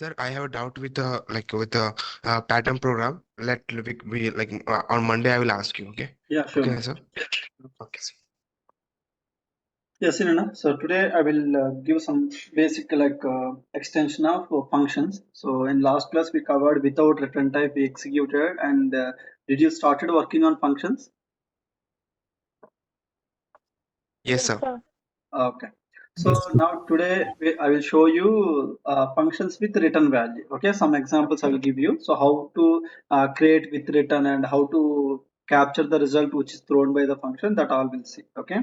Sir, I have a doubt with the with the pattern program. Let we like on Monday I will ask you. Okay. Yeah, sure. Okay, sir. Okay, sir. Yes, Nina. So today I will give some basic extension of functions. So in last class we covered without return type we executed, and did you started working on functions? Yes, sir. Okay. So now today I will show you functions with return value. Okay, some examples I will give you. So how to create with return and how to capture the result which is thrown by the function, that all will see. Okay.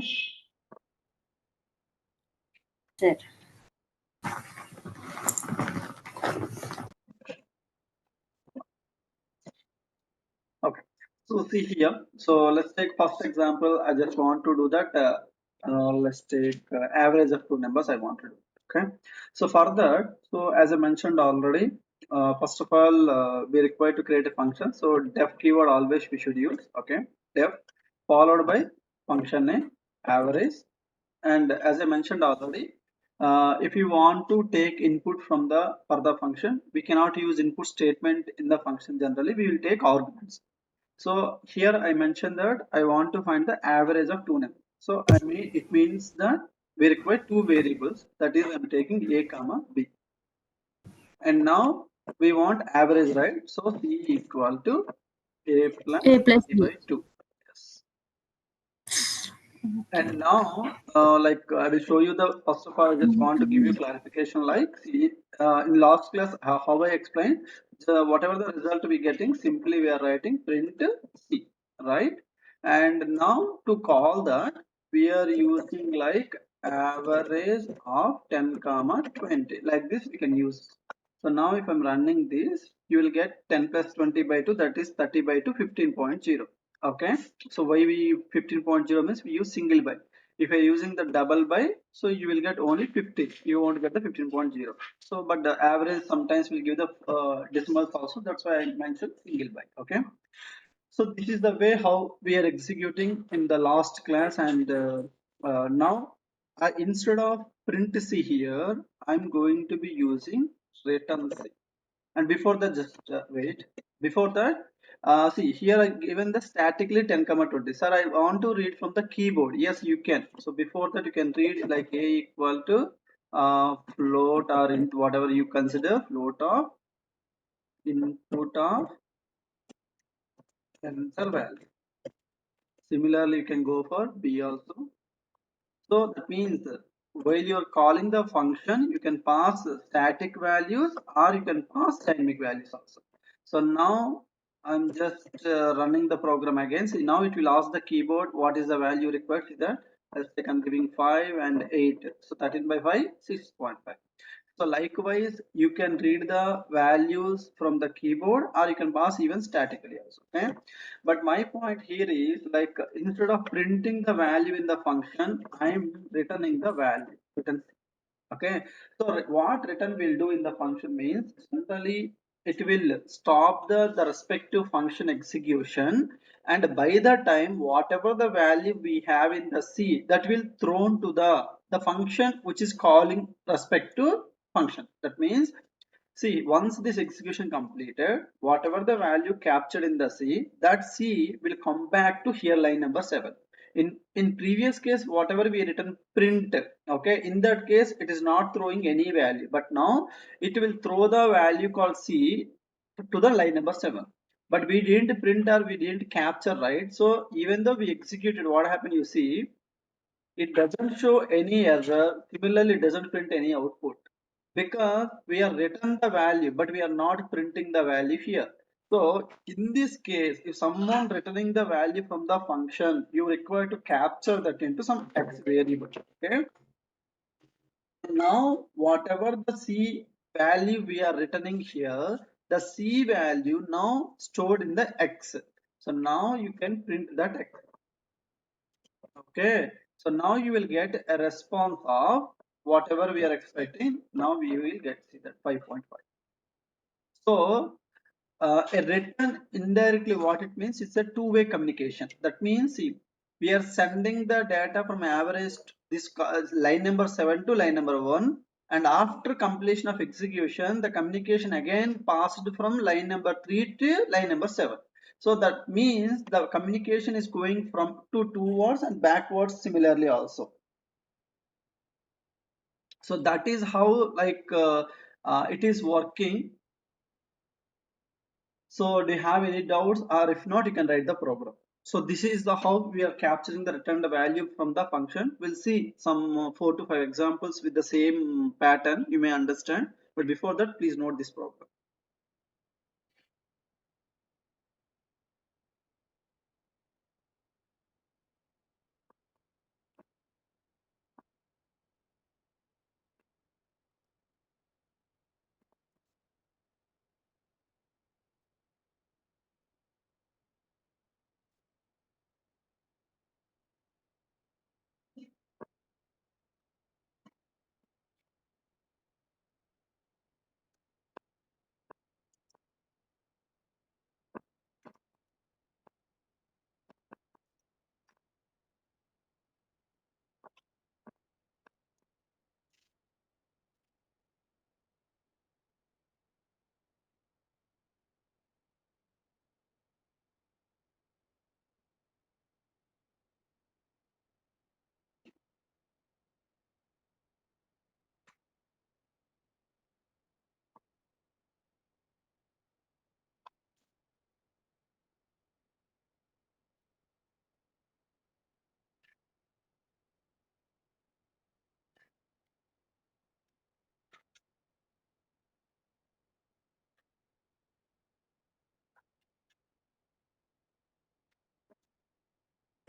Sir. Okay. So see here. So let's take first example. I just want to do that. Let's take average of two numbers I want to do. Okay. So for that, so as I mentioned already, first of all, we require to create a function. So def keyword always we should use. Okay. Def followed by function name average. And as I mentioned already, if you want to take input from the for the function, we cannot use input statement in the function. Generally, we will take arguments. So here I mentioned that I want to find the average of two numbers. So I mean it means that we require two variables. That is, I'm taking a comma b, and now we want average, right? So c equal to a plus A plus b B. by 2. Yes. And now, I will show you the first of all. I just want to give you clarification. Like, see, in last class, how I explained, whatever the result we getting, simply we are writing print C, right? And now to call that, we are using like average of 10 comma 20. Like this, we can use. So now, if I'm running this, you will get 10 plus 20 by 2, that is 30 by 2, 15.0. Okay, so why we 15.0 means we use single by. If you're using the double by, so you will get only 50, you won't get the 15.0. So but the average sometimes will give the decimals also, that's why I mentioned single by. Okay, so this is the way how we are executing in the last class. And now instead of print c here, I'm going to be using return c. And before that, just wait. Before that, see here I given the statically 10 comma 20. Sir, I want to read from the keyboard. Yes, you can. So before that, you can read like a equal to float or into whatever you consider float of input of answer value. Similarly, you can go for b also. So that means while you're calling the function, you can pass static values or you can pass dynamic values also. So now I'm just running the program again. So now it will ask the keyboard what is the value required. See that? Let's take I'm giving 5 and 8. So 13 by 5, 6.5. So likewise, you can read the values from the keyboard or you can pass even statically also. Okay. But my point here is like instead of printing the value in the function, I am returning the value. Okay. So what return will do in the function means centrally it will stop the respective function execution, and by the time whatever the value we have in the C, that will thrown to the function which is calling respect to function. That means, see, once this execution completed, whatever the value captured in the C, that C will come back to here line number 7. In previous case, whatever we written print, okay, in that case, it is not throwing any value, but now it will throw the value called C to the line number 7. But we didn't print or we didn't capture, right? So even though we executed, what happened, you see, it doesn't show any error. Similarly, it doesn't print any output because we are written the value, but we are not printing the value here. So in this case, if someone returning the value from the function, you require to capture that into some X variable. Okay. Now, whatever the C value we are returning here, the C value now stored in the X. So now you can print that X. Okay, so now you will get a response of whatever we are expecting. Now we will get, see that 5.5. So a return indirectly what it means, it's a two-way communication. That means, see, we are sending the data from average to this line number 7 to line number 1, and after completion of execution, the communication again passed from line number 3 to line number 7. So that means the communication is going from to towards and backwards similarly also. So that is how it is working. So do you have any doubts, or if not, you can write the program. So this is the how we are capturing the returned value from the function. We'll see some 4 to 5 examples with the same pattern. You may understand, but before that, please note this program.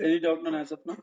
Any doubt on as of now?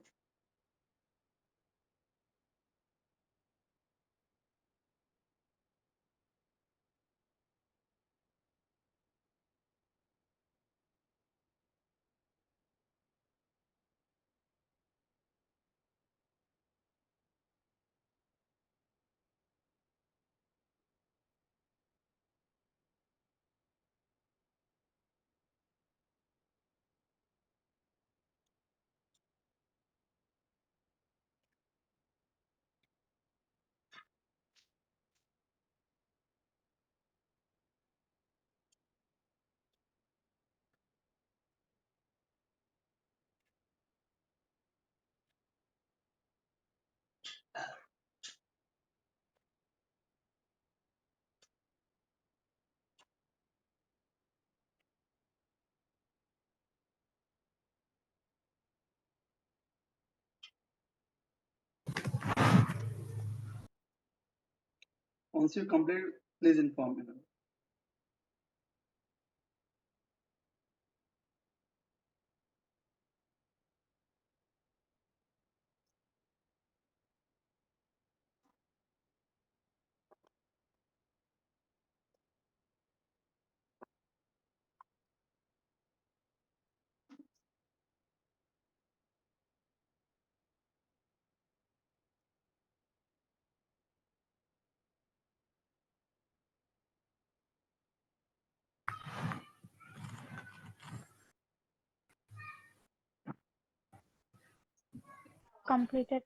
Once you complete, please inform me. Completed.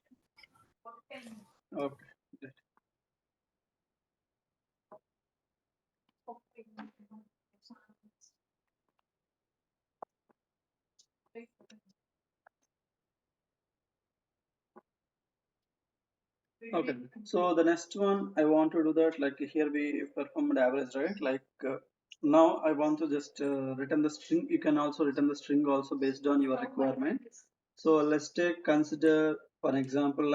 Okay. Okay. So the next one, I want to do that. Like here we performed average, right? Now I want to just return the string. You can also return the string also based on your requirement. So let's take consider for example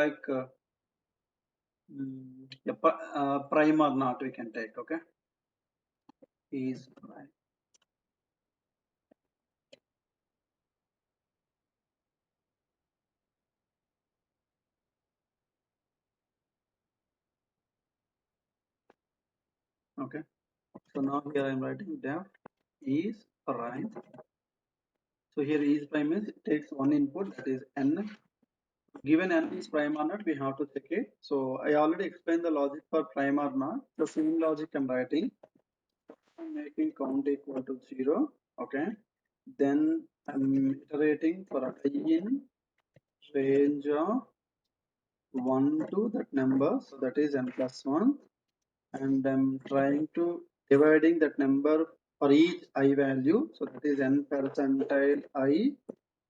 prime or not. We can take, okay, is prime. Okay. So now here I'm writing def is prime. So here is prime is it takes one input, that is n. Given n is prime or not, we have to check it. So I already explained the logic for prime or not. The same logic I'm writing. I'm making count equal to 0. Okay. Then I'm iterating for a in range of 1 to that number, so that is n plus 1, and I'm trying to dividing that number for each I value, so that is n percentile I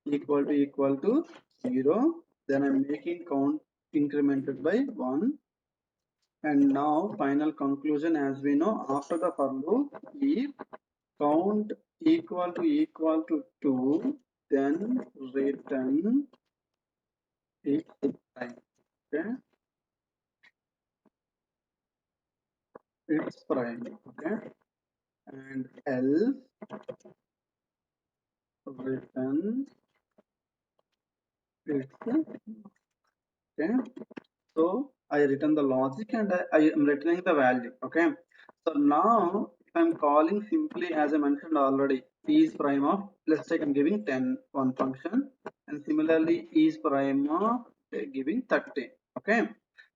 equal to 0. Then I'm making count incremented by 1. And now final conclusion, as we know, after the for loop, if count equal to 2, then return its prime. Okay, its prime. Okay, and else return its. Okay, so I return the logic and I am returning the value. Okay, so now if I'm calling simply, as I mentioned already, is prime of, let's say I'm giving 10 one function, and similarly is prime of giving 30. Okay,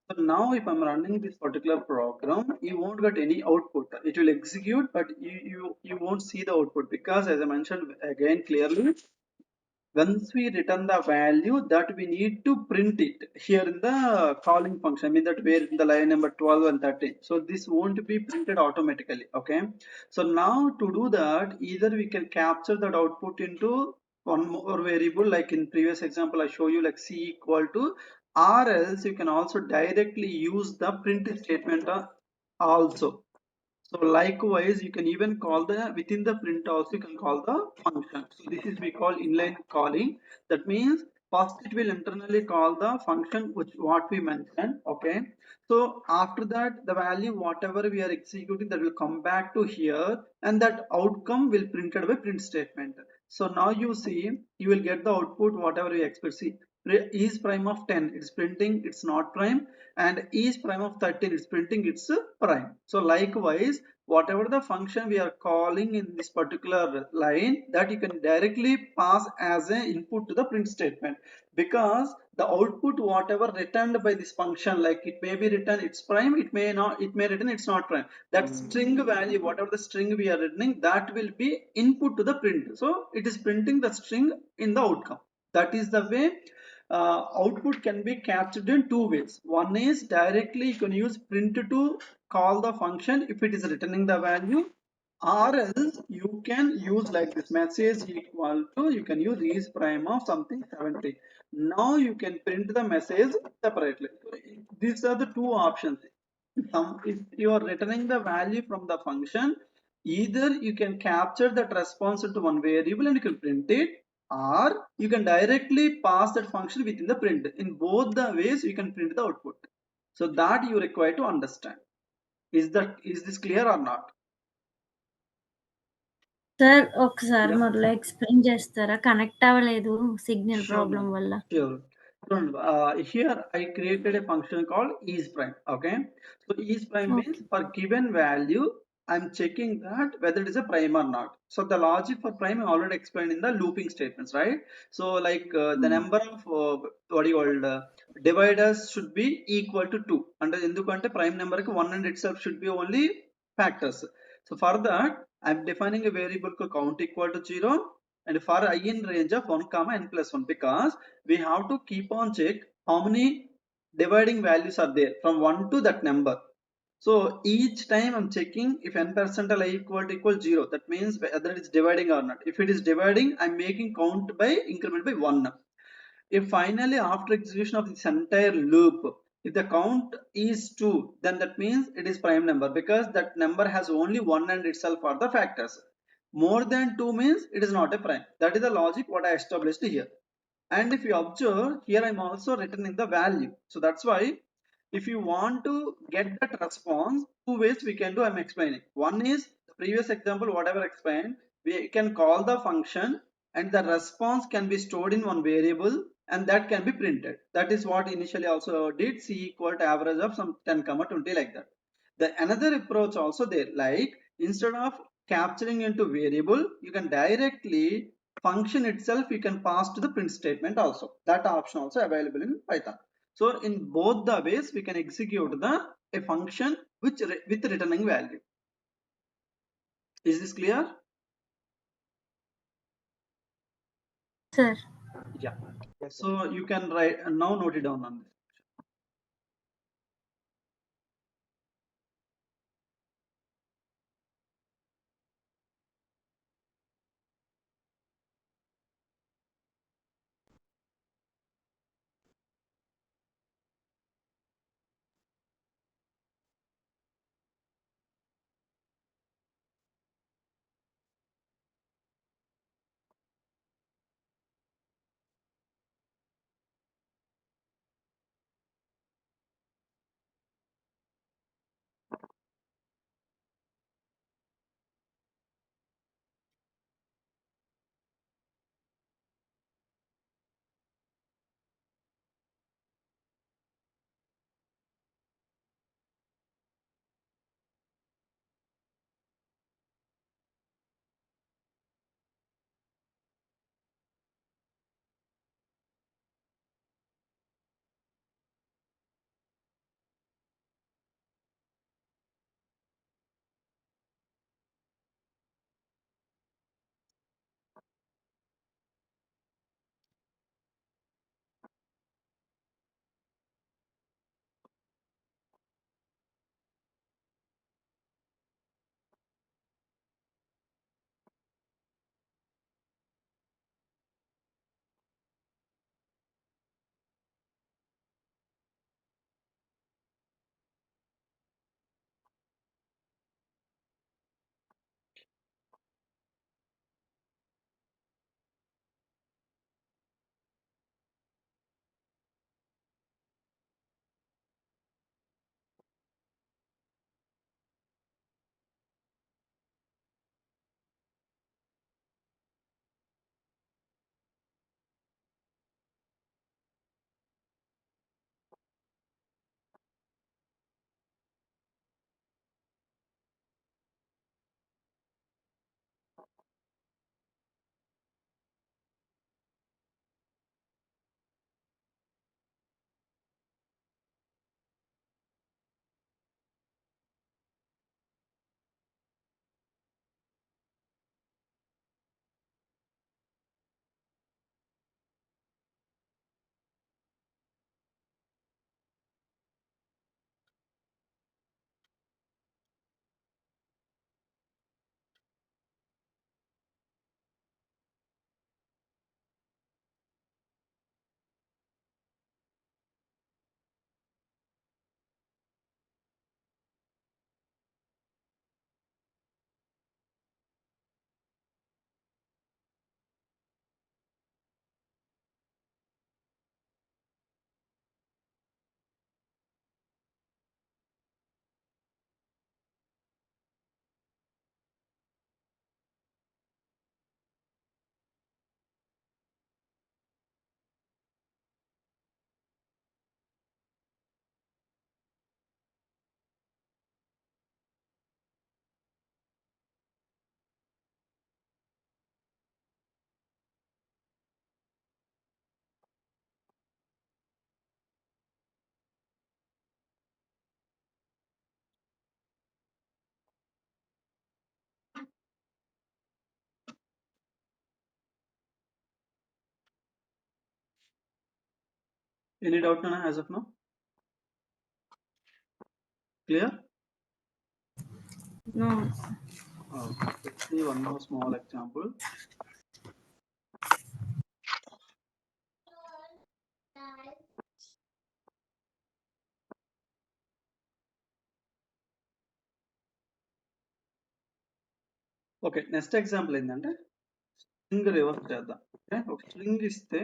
so now if I'm running this particular program, you won't get any output. It will execute, but you won't see the output, because as I mentioned again clearly, once we return the value, that we need to print it here in the calling function. I mean that where in the line number 12 and 13. So this won't be printed automatically. Okay, so now to do that, either we can capture that output into one more variable, like in previous example I show you, like c equal to, or else you can also directly use the print statement also. So likewise, you can even call the, within the print also you can call the function. So this is we call inline calling. That means first it will internally call the function which what we mentioned. Okay. So after that, the value whatever we are executing, that will come back to here, and that outcome will printed by print statement. So now you see, you will get the output whatever you expect. See, is prime of 10, it's printing it's not prime, and is prime of 13, it's printing it's prime. So likewise, whatever the function we are calling in this particular line, that you can directly pass as an input to the print statement, because the output whatever returned by this function, like it may be written it's prime, it may not, it may return it's not prime, that string value whatever the string we are returning, that will be input to the print. So it is printing the string in the outcome. That is the way output can be captured in two ways. One is directly you can use print to call the function if it is returning the value, or else you can use like this message equal to, you can use is prime of something 70. Now you can print the message separately. So these are the two options. If you are returning the value from the function, either you can capture that response into one variable and you can print it, or you can directly pass that function within the print. In both the ways you can print the output. So that you require to understand. Is this clear or not? Sir ఒకసారి Yeah. మరలా explain చేస్తారా? Connect అవ్వలేదు signal Sure, problem madam. వల్ల. Sure. Here I created a function called is prime. Okay. So is prime okay. means for given value, I'm checking that whether it is a prime or not. So the logic for prime I already explained in the looping statements, right? So like the number of what do you call dividers should be equal to 2. And endukante prime number ki 1 and itself should be only factors. So for that, I'm defining a variable called count equal to 0, and for I in range of 1 comma n plus 1, because we have to keep on check how many dividing values are there from 1 to that number. So each time I'm checking if n percentile I equal 0, that means whether it's dividing or not. If it is dividing, I'm making count by increment by 1. If finally after execution of this entire loop, if the count is 2, then that means it is prime number, because that number has only 1 and itself are the factors. More than 2 means it is not a prime. That is the logic what I established here. And if you observe here, I'm also returning the value. So that's why if you want to get that response, two ways we can do, I'm explaining. One is the previous example whatever I explained, we can call the function and the response can be stored in one variable, and that can be printed. That is what initially also did, c equal to average of some 10 comma 20, like that. The another approach also there, like instead of capturing into variable, you can directly function itself you can pass to the print statement also. That option also available in Python. So in both the ways we can execute a function with returning value. Is this clear? Sir Yeah. So you can write and now note it down on this. Any doubt, Nana, as of now? Clear? No. Okay. Let's see one more small example. Okay, next example ఏంటంటే string reverse చేద్దాం. Okay, ఒక string ఇస్తే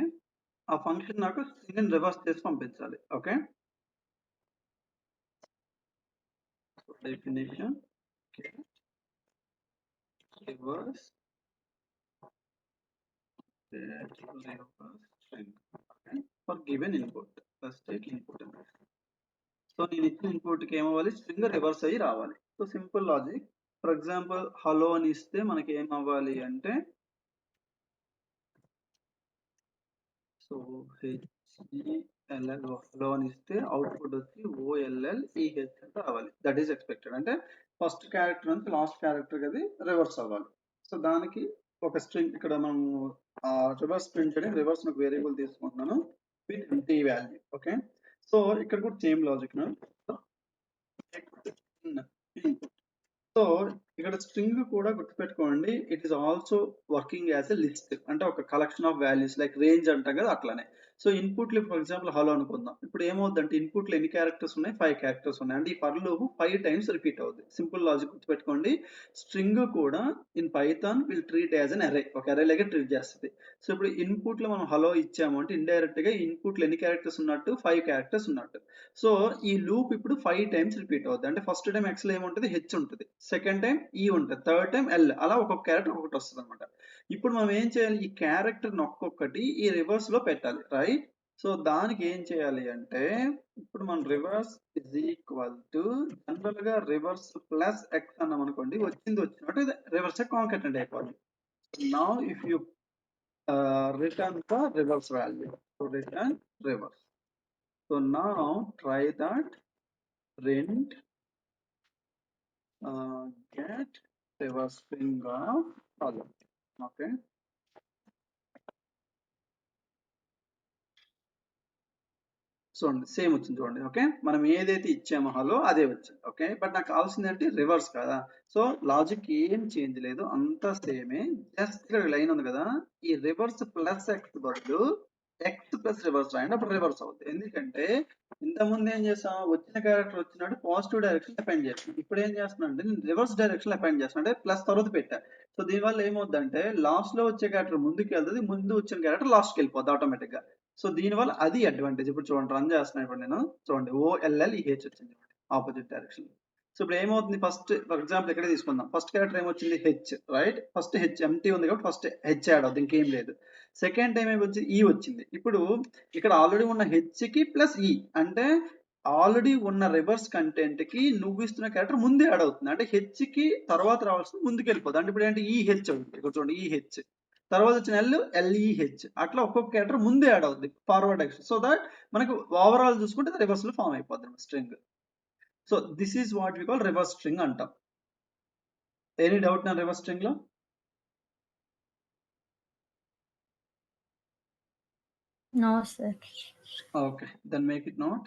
ఆ function నాకు string reverse చేసి పంపించాలి. Okay, definition reverse string for given input. Let's take input. So నేను ఇచ్చిన ఇన్పుట్ కి ఏమవ్వాలి, స్ట్రింగ్ రివర్స్ అయ్యి రావాలి. So simple logic. For example hello అని ఇస్తే మనకి ఏం అవ్వాలి అంటే, సో హెచ్ఈఎల్ఎల్ హలో అని ఇస్తే అవుట్పుట్ వచ్చి ఓఎల్ఎల్ఈహెచ్ అంటే రావాలి. That is expected. అంటే ఫస్ట్ క్యారెక్టర్ నుంచి లాస్ట్ క్యారెక్టర్ అది రివర్స్ అవ్వాలి. సో దానికి ఒక స్ట్రింగ్ ఇక్కడ మనం రివర్స్ ప్రింట్ చేయడానికి రివర్స్ ఒక వేరియబుల్ తీసుకుంటున్నాను with empty value. Okay, so ఇక్కడ కూడా సేమ్ లాజిక్. సో ఇక్కడ స్ట్రింగ్ కూడా గుర్తుపెట్టుకోండి, it is also working as a list, అంటే ఒక collection of values like range అంటాం కదా అట్లానే. సో ఇన్పుట్లు ఫర్ ఎగ్జాంపుల్ హలో అనుకుందాం. ఇప్పుడు ఏమవుతుందంటే ఇన్పుట్లు ఎన్ని క్యారెక్టర్స్ ఉన్నాయి, 5 క్యారెక్టర్స్ ఉన్నాయి. అంటే ఈ ఫర్ లూప్ 5 టైమ్స్ రిపీట్ అవుతుంది. సింపుల్ లాజిక్ గుర్తుపెట్టుకోండి. స్ట్రింగ్ కూడా in Python will treat as an అరే, ఒక అరే లాగా ట్రీట్ చేస్తుంది. సో ఇప్పుడు ఇన్పుట్ లో మనం హలో ఇచ్చాము అంటే ఇండైరెక్ట్ గా ఇన్పుట్లు ఎన్ని క్యారెక్టర్స్ ఉన్నట్టు, 5 క్యారెక్టర్స్ ఉన్నట్టు. సో ఈ లూప్ ఇప్పుడు 5 టైమ్స్ రిపీట్ అవుతుంది. అంటే ఫస్ట్ టైం ఎక్స్ లో ఏముంటుంది, హెచ్ ఉంటుంది, సెకండ్ టైం ఈ ఉంటుంది, థర్డ్ టైం ఎల్, అలా ఒక్కొక్క క్యారెక్టర్ ఒకటి వస్తుంది అనమాట. ఇప్పుడు మనం ఏం చేయాలి, ఈ క్యారెక్టర్ ఒక్కొక్కటి ఈ రివర్స్ లో పెట్టాలి, రైట్? సో దానికి ఏం చేయాలి అంటే, ఇప్పుడు మనం reverse is equal to general గా రివర్స్ ప్లస్ ఎక్స్ అన్నాం అనుకోండి, వచ్చింది వచ్చినట్టు రివర్స్ కాంకాటెంట్ అయిపోతుంది. Now if you return the reverse value, so return reverse. So now try that, print get reverse string of hello. Okay, చూడండి సేమ్ వచ్చింది చూడండి. Okay, మనం ఏదైతే ఇచ్చామో హలో అదే వచ్చింది. ఓకే, బట్ నాకు కావాల్సింది అంటే రివర్స్ కదా. సో లాజిక్ ఏం చేంజ్ లేదు, అంతా సేమే. జస్ట్ ఇక్కడ లైన్ ఉంది కదా, ఈ రివర్స్ ప్లస్ ఎక్స్ బదులు ఎక్స్ ప్లస్ రివర్స్ రాయండి, అప్పుడు రివర్స్ అవుతుంది. ఎందుకంటే ఇంతకుముందు ఏం చేసాం, వచ్చిన క్యారెక్టర్ వచ్చినట్టు పాజిటివ్ డైరెక్షన్ అపెండ్ చేస్తాను. ఇప్పుడు ఏం చేస్తున్నా అంటే నేను రివర్స్ డైరెక్షన్ అపెండ్ చేస్తాను, అంటే ప్లస్ తర్వాత పెట్టా. సో దీనివల్ల ఏమవుతుందంటే లాస్ట్ లో వచ్చే క్యారెక్టర్ ముందుకు వెళ్తుంది, ముందు వచ్చిన క్యారెక్టర్ లాస్ట్కి వెళ్ళిపోద్ది ఆటోమేటిక్ గా. సో దీనివల్ల అది అడ్వాంటేజ్. ఇప్పుడు చూడండి రన్ చేస్తున్నాను, ఇప్పుడు నేను చూడండి ఓఎల్ఎల్ఈహెచ్ వచ్చింది ఆపోజిట్ డైరెక్షన్. సో ఇప్పుడు ఏమవుతుంది, ఫస్ట్ ఫర్ ఎగ్జాంపుల్ ఇక్కడ తీసుకుందాం, ఫస్ట్ క్యారెక్టర్ ఏమొచ్చింది H, right? First H empty ఉంది కాబట్టి ఫస్ట్ హెచ్ యాడ్ అవుతుంది, ఇంకేం లేదు. సెకండ్ టైం ఏమొచ్చింది, ఈ వచ్చింది. ఇప్పుడు ఇక్కడ ఆల్రెడీ ఉన్న హెచ్ కి ప్లస్ ఈ, అంటే ఆల్రెడీ ఉన్న రివర్స్ కంటెంట్ కి నువ్వు ఇస్తున్న క్యారెక్టర్ ముందే యాడ్ అవుతుంది. అంటే హెచ్ కి తర్వాత రావాల్సింది ముందుకు వెళ్ళిపోతుంది. అంటే ఇప్పుడు ఏంటి, ఈ హెచ్ అవుతుంది, ఇక్కడ చూడండి ఈ హెచ్, తర్వాత వచ్చిన ఎల్ఈహెచ్, అట్లా ఒక్కొక్క క్యారెక్టర్ ముందే యాడ్ అవుతుంది ఫార్వర్డ్ యాక్షన్. సో దట్ మనకు ఓవరాల్ చూసుకుంటే రివర్స్ లో ఫామ్ అయిపోతుంది string. So this is what we call reverse string అంటాం. ఎనీ డౌట్ నా రివర్స్ స్ట్రింగ్ లో? No, sir. Okay, then make it note.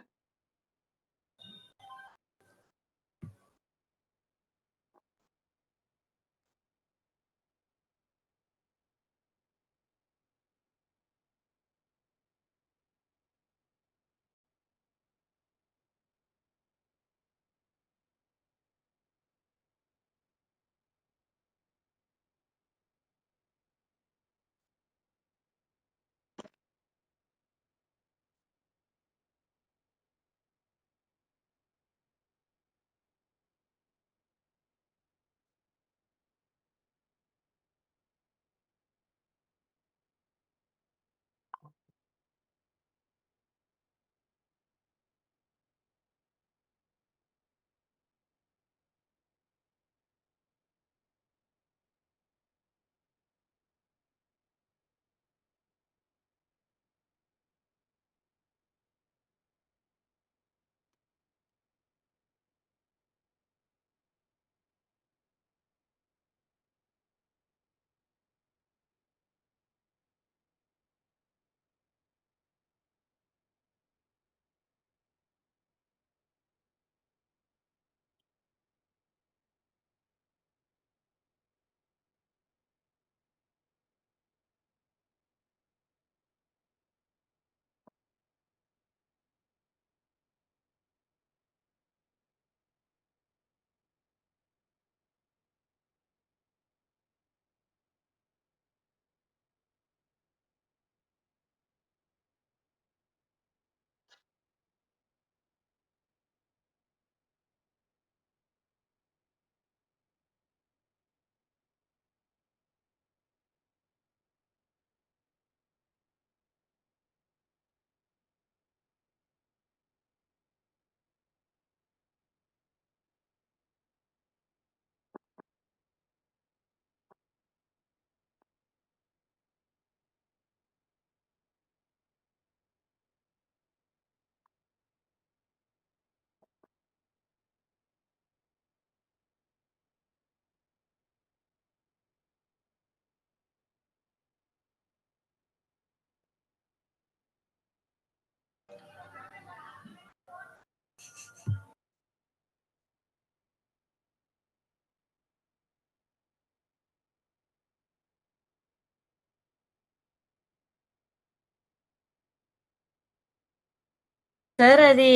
Sir అది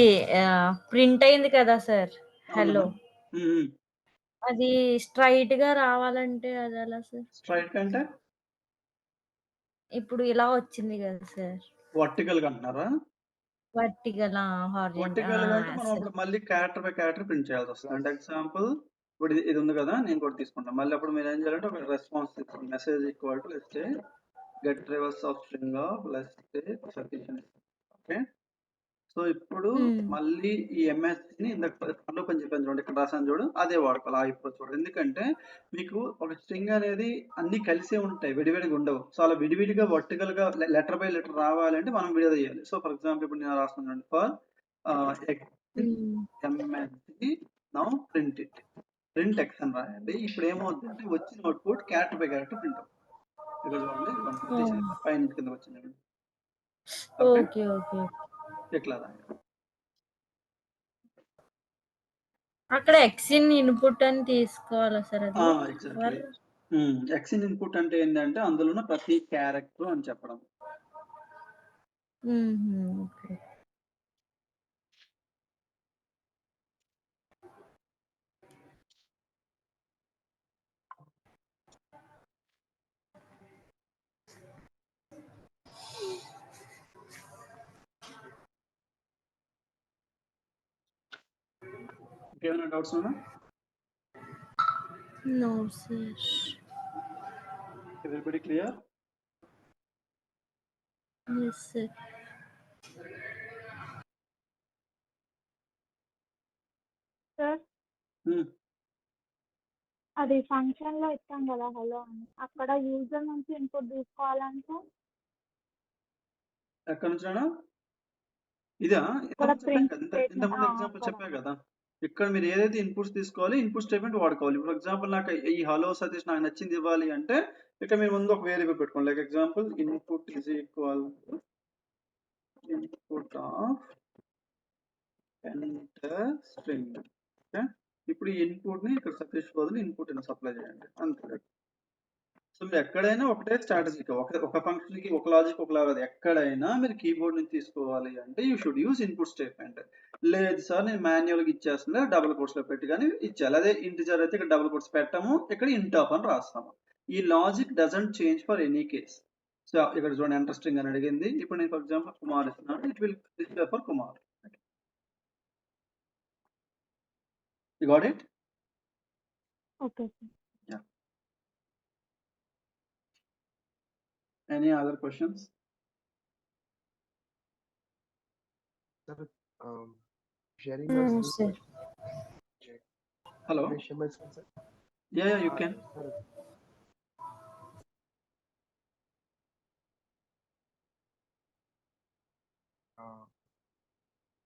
ప్రింట్ అయింది కదా సార్. హలో. అది స్ట్రైట్ గా రావాలంటే అది ఎలా సార్? స్ట్రైట్ అంటే ఇప్పుడు ఇలా వచ్చింది కదా సార్. వర్టికల్ గా అంటున్నారా? వర్టికల్ వర్టికల్ గా అంటే మనం సార్. అప్పుడు మళ్ళీ క్యారెక్టర్ బై క్యారెక్టర్ ప్రింట్ చేయాల్సి వస్తుంది. అంటే ఎగ్జాంపుల్ ఇప్పుడు ఇది ఉంది కదా, నేను కూడా తీసుకుంటాను. మళ్ళీ అప్పుడు మీరు ఏం చేయాలంటే ఒక రెస్పాన్స్ తీసుకోండి. Message equal to let's say get reverse of string of let's say sufficient. Okay, so ఇప్పుడు మళ్ళీ ఈ ఎంఎస్ని ఇందాక పని చెప్పాను చూడండి, ఇక్కడ రాసాను చూడు, అదే వాడుకోవాలి ఆ ఇప్పుడు చూడు. ఎందుకంటే మీకు ఒక స్ట్రింగ్ అనేది అన్ని కలిసే ఉంటాయి, విడివిడిగా ఉండవు. సో అలా విడివిడిగా వర్టికల్ గా లెటర్ బై లెటర్ రావాలంటే మనం విడదీయాలి. సో ఫర్ ఎగ్జాంపుల్ ఇప్పుడు నేను రాస్తున్నాను for MSc now print it, print X అని రాయండి. ఇప్పుడు ఏమవుతుందంటే వచ్చిన output character by character print అవుతుంది. ఇక్కడ చూడండి పైన కింద వచ్చింది. Okay okay. ఎట్లా రాయాలి? అక్కడ ఎక్సిన్ ఇన్పుట్ అని తీసుకోవాలా సార్ అది? ఎగ్జాక్ట్లీ. ఎక్సిన్ ఇన్పుట్ అంటే ఏంటంటే అందులో ఉన్న ప్రతి క్యారెక్టర్ అని చెప్పడం. ఓకే. ఇంకేమైనా డౌట్స్ ఉన్నా? No sir. Everybody clear? Yes sir. Sir అది ఫంక్షన్ లో ఇస్తాం కదా హలో అని, అక్కడ యూజర్ నుంచి ఇన్పుట్ తీసుకోవాలంటే ఎక్కడ నుంచినా ఇదా ఇంతకుముందు ఎగ్జాంపుల్ చెప్పాను కదా, ఇక్కడ మీరు ఏదైతే ఇన్పుట్స్ తీసుకోవాలి ఇన్పుట్ స్టేట్మెంట్ వాడుకోవాలి. ఫర్ ఎగ్జాంపుల్ నాకు ఈ హలో సతీష్ నాకు నచ్చింది ఇవ్వాలి అంటే ఇక్కడ మీరు ముందు ఒక వేరియబుల్ పెట్టుకోండి. Like example input is equal input of enter string. Okay, ఇప్పుడు ఈ ఇన్పుట్ ని ఇక్కడ సతీష్ బదులు ఇన్పుట్ సప్లై చేయండి అంతే. సో మీరు ఎక్కడైనా ఒకటే స్ట్రాటజీ, ఒక ఫంక్షన్ కి ఒక లాజిక్ ఒకలాగా, ఎక్కడైనా మీరు కీబోర్డ్ నుంచి తీసుకోవాలి అంటే you should use input statement. లేదు సార్ నేను మాన్యువల్ గా ఇచ్చేస్తున్నా డబుల్ కోట్స్ లో పెట్టి కానీ ఇచ్చేయాలి. అదే ఇంటిజర్ అయితే ఇక్కడ డబుల్ కోట్స్ పెట్టాము, ఇక్కడ ఇంట్ ఆఫ్ అని రాస్తాము. ఈ logic doesn't change for any case. So ఇక్కడ చూడండి ఎంటర్ స్ట్రింగ్ అని అడిగింది, ఇప్పుడు నేను ఫర్ ఎగ్జాంపుల్ కుమార్ ఇస్తున్నాను, it will display for Kumar. You got it? Okay. Any other questions? Sir, sharing my screen. Sir. Hello? Can I share my screen, sir? Yeah, you can.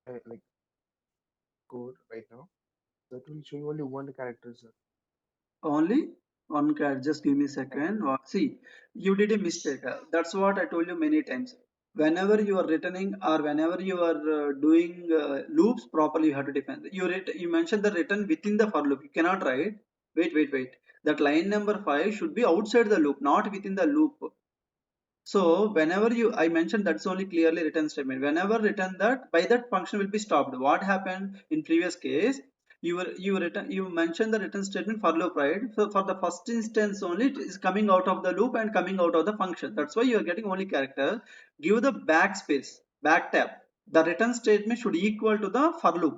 Sir, like code right now. So it will show you only one character, sir. Only one character. Just give me a second. See, you did a mistake. That's what I told you many times. Whenever you are returning or whenever you are doing loops properly, you have to define. You mentioned the return within the for loop. You cannot write. Wait. That line number 5 should be outside the loop, not within the loop. So whenever I mentioned that's only clearly written statement. Whenever written that, by that function will be stopped. What happened in previous case? You mentioned the return statement for loop, right? So for the first instance only it is coming out of the loop and coming out of the function. That's why you are getting only character. Give the backspace, back tab. The return statement should equal to the for loop.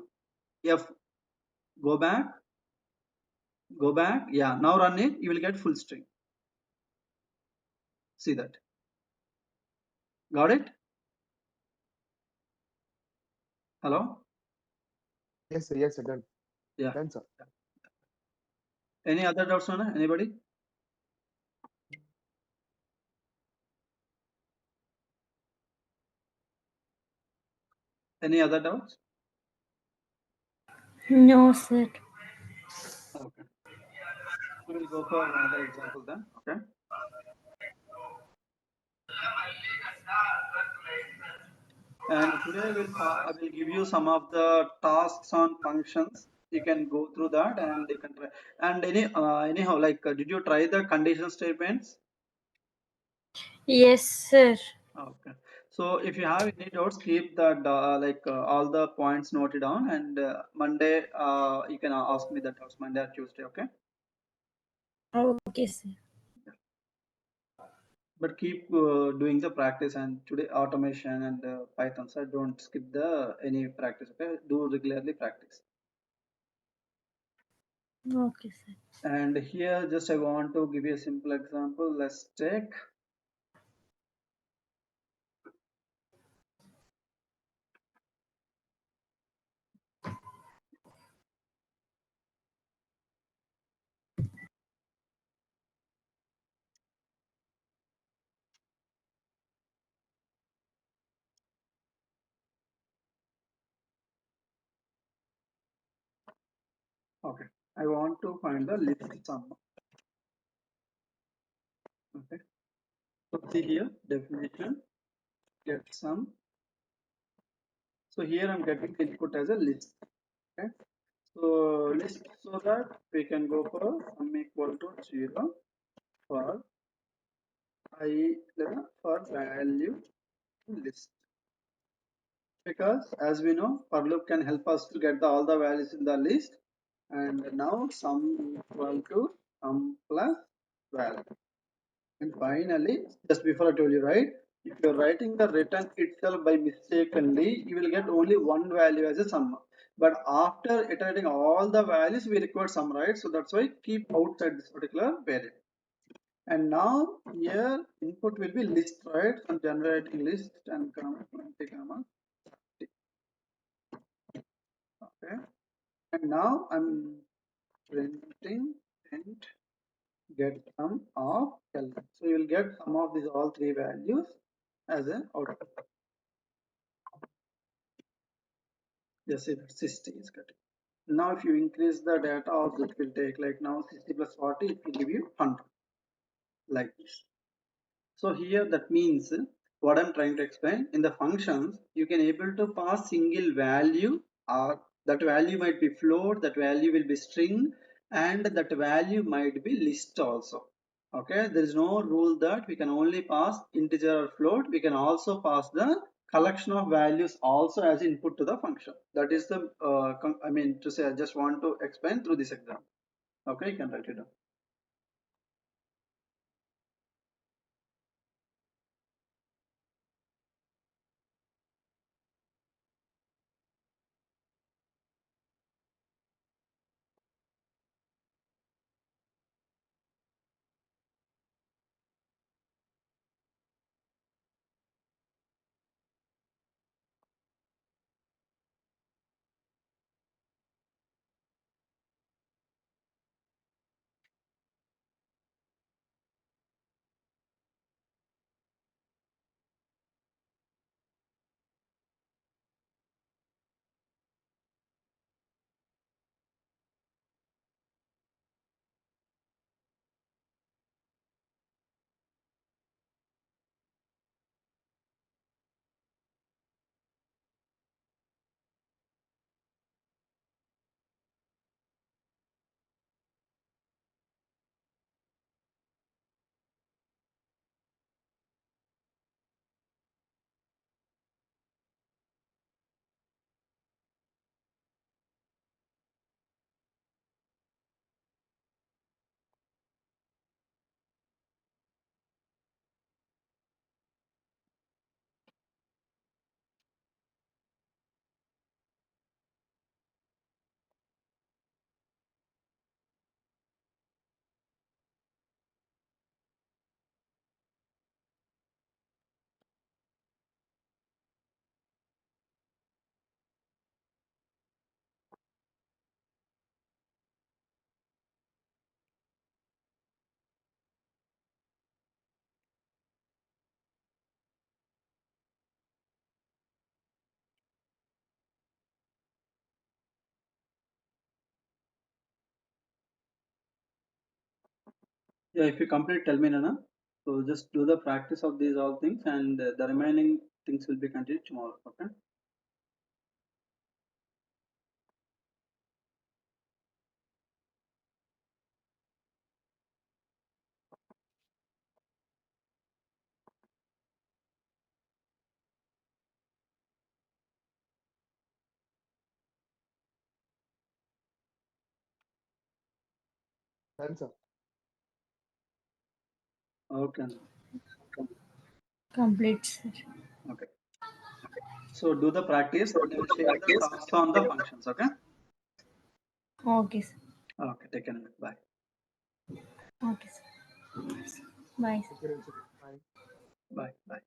Go back. Yeah, now run it. You will get full string. See that? Got it? Hello? Yes, sir, done. Yeah. Done, sir. Any other doubts on it? Anybody? Any other doubts? No sir. Okay. We will go for another example then. Okay. And today I will give you some of the tasks on functions. You can go through that and you can try. And anyhow, like did you try the condition statements? Yes sir. Okay. So if you have any doubts, keep that all the points noted down, and Monday you can ask me the doubts Monday or Tuesday. Okay. Okay, sir. But keep doing the practice, and today automation and Python. So don't skip the any practice. Okay, do regularly practice. Okay, sir. And here, just I want to give you a simple example. Let's take. Okay, I want to find the list sum. Okay, so see here definition get sum. So here I'm getting input as a list. Okay, so list, so that we can go for sum equal to 0 for for value list, because as we know for loop can help us to get all the values in the list, and now sum equal to sum plus value. And finally, just before I told you, right, if you're writing the return itself by mistakenly, you will get only one value as a sum. But after iterating all the values, we require sum, right? So that's why keep outside this particular variable. And now here input will be list, right? I'm generating list and comma 20 comma 30. Okay. And now I'm printing and get sum of L. So you will get sum of these all three values as an output. Yes, see that 60 is getting. Now if you increase the data also, it will take like now 60 plus 40, it will give you 100 like this. So here that means what I'm trying to explain, in the functions you can able to pass single value, or that value might be float, that value will be string, and that value might be list also. Okay, there is no rule that we can only pass integer or float. We can also pass the collection of values also as input to the function. That is the I mean to say, I just want to explain through this example. Okay, you can write it down. Yeah, if you complete, tell me, Nana. So just do the practice of these all things, and the remaining things will be continued tomorrow. Okay. Done, sir. Okay. Complete, sir. Okay. So do the practice and I will share the tasks on the functions. Okay. Okay, sir. Okay. Take care. Bye. Okay, sir. Bye. Okay, sir. Bye. Bye. Bye.